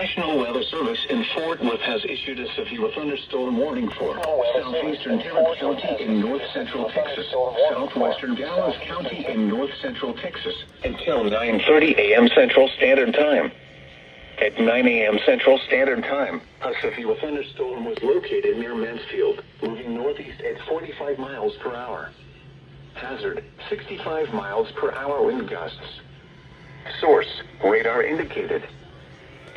National Weather Service in Fort Worth has issued a severe thunderstorm warning for southeastern Tarrant County in north central Texas, southwestern Dallas County in north central Texas until 9:30 a.m. Central Standard Time. At 9 a.m. Central Standard Time, a severe thunderstorm was located near Mansfield, moving northeast at 45 miles per hour. Hazard, 65 miles per hour wind gusts. Source, radar indicated.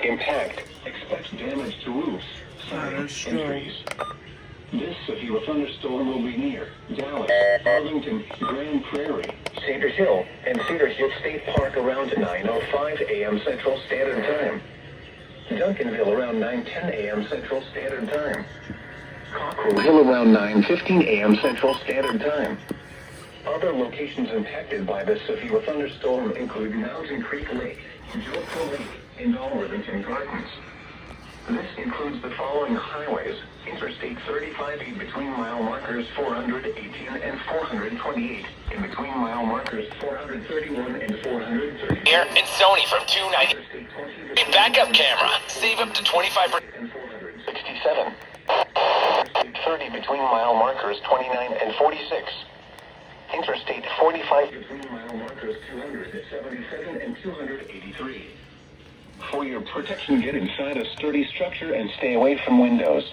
Impact, expect damage to roofs, signs, and trees. This severe thunderstorm will be near Dallas, Arlington, Grand Prairie, Cedar Hill, and Cedar Hill State Park around 9:05 a.m. Central Standard Time. Duncanville around 9:10 a.m. Central Standard Time. Cockrell Hill around 9:15 a.m. Central Standard Time. Other locations impacted by this severe thunderstorm include Mountain Creek Lake, Joco Lake, and Allworthington Gardens. This includes the following highways: Interstate 35 in between mile markers 418 and 428, in between mile markers 431 and 430. Here, it's Sony from 290. Backup camera. Save up to 25%. And 467. Interstate 30 between mile markers 29 and 46. Interstate 45 between mile markers 277 and 283. For your protection, get inside a sturdy structure and stay away from windows.